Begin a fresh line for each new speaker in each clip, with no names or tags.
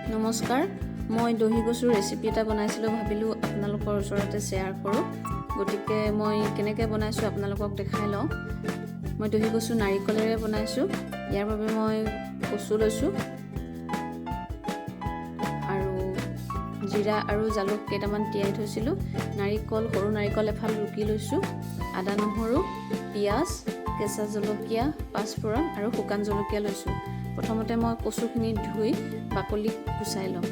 নমস্কাৰ, মই দহি কচুৰ ৰেচিপি এটা বনাইছিলোঁ, ভাবিলোঁ আপোনালোকৰ ওচৰতে শ্বেয়াৰ কৰোঁ। গতিকে মই কেনেকৈ বনাইছোঁ আপোনালোকক দেখাই লওঁ। মই দহি কচু নাৰিকলেৰে বনাইছোঁ। ইয়াৰ বাবে মই কচু লৈছোঁ আৰু জিৰা আৰু জালুক কেইটামান তিয়াই থৈছিলোঁ। নাৰিকল, সৰু নাৰিকল এফাল ৰুকি লৈছোঁ। আদা, নহৰু, পিঁয়াজ, কেঁচা জলকীয়া, পাঁচফোৰণ আৰু শুকান জলকীয়া লৈছোঁ। প্ৰথমতে মই কচুখিনি ধুই বাকলি গুচাই ল'ম।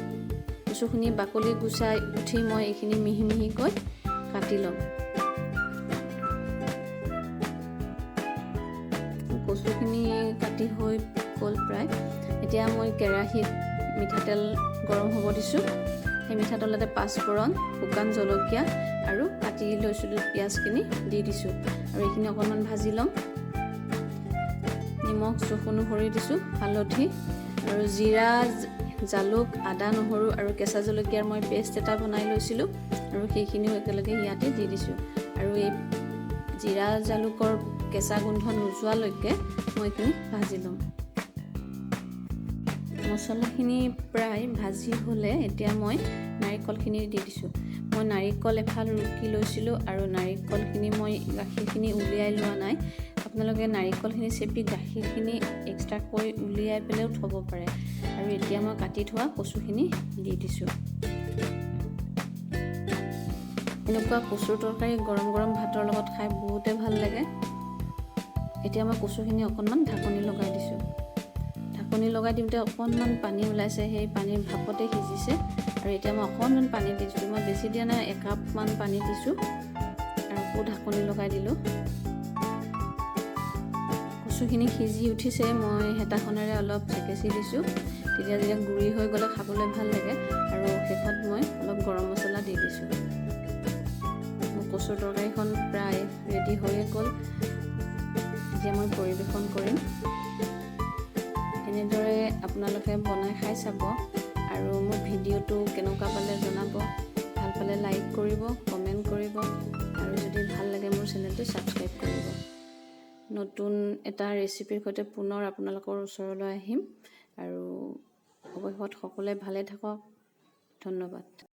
কচুখিনি বাকলি গুচাই উঠি মই এইখিনি মিহি মিহিকৈ কাটি ল'ম। কচুখিনি কাটি হৈ গ'ল প্ৰায়। এতিয়া মই কেৰাহীত মিঠাতেল গৰম হ'ব দিছোঁ। সেই মিঠাতেলতে পাঁচফোৰণ, শুকান জলকীয়া আৰু কাটি লৈছিলোঁ পিঁয়াজখিনি দি দিছোঁ আৰু এইখিনি অকণমান ভাজি ল'ম। নিমখ জোখ অনুসৰি দিছোঁ, হালধি আৰু জিৰা, জালুক, আদা, নহৰু আৰু কেঁচা জলকীয়াৰ মই পেষ্ট এটা বনাই লৈছিলোঁ আৰু সেইখিনিও একেলগে ইয়াতে দি দিছোঁ আৰু এই জিৰা জালুকৰ কেঁচা গোন্ধ নোযোৱালৈকে মই এইখিনি ভাজি ল'ম। মছলাখিনি প্ৰায় ভাজি হ'লে এতিয়া মই নাৰিকলখিনি দি দিছোঁ। মই নাৰিকল এফাল ৰুকি লৈছিলোঁ আৰু নাৰিকলখিনি মই গাখীৰখিনি উলিয়াই লোৱা নাই। আপোনালোকে নাৰিকলখিনি চেপি গাখীৰখিনি এক্সট্ৰাকৈ উলিয়াই পেলাইও থ'ব পাৰে। আৰু এতিয়া মই কাটি থোৱা কচুখিনি দি দিছোঁ। এনেকুৱা কচুৰ তৰকাৰী গৰম গৰম ভাতৰ লগত খাই বহুতে ভাল লাগে। এতিয়া মই কচুখিনি অকণমান ঢাকনি লগাই দিছোঁ। ঢাকনি লগাই দিওঁতে অকণমান পানী ওলাইছে, সেই পানীৰ ভাপতে সিজিছে আৰু এতিয়া মই অকণমান পানী দিছোঁ। মই বেছি দিয়া নাই, একাপমান পানী দিছোঁ আৰু আকৌ ঢাকনি লগাই দিলোঁ। কচুখিনি সিজি উঠিছে, মই হেতাখনেৰে অলপ চেকেচি দিছোঁ। তেতিয়া যেতিয়া গুড়ি হৈ গ'লে খাবলৈ ভাল লাগে আৰু শেষত মই অলপ গৰম মছলা দি দিছোঁ। কচুৰ তৰকাৰীখন প্ৰায় ৰেডি হৈয়ে গ'ল। এতিয়া মই পৰিৱেশন কৰিম। এনেদৰে আপোনালোকে বনাই খাই চাব আৰু মোৰ ভিডিঅ'টো কেনেকুৱা পালে জনাব। ভাল পালে লাইক কৰিব, কমেণ্ট কৰিব আৰু যদি ভাল লাগে মোৰ চেনেলটো ছাবস্ক্ৰাইব কৰিব। নতুন এটা ৰেচিপিৰ সৈতে পুনৰ আপোনালোকৰ ওচৰলৈ আহিম আৰু অৱশেষত সকলোৱে ভালে থাকক। ধন্যবাদ।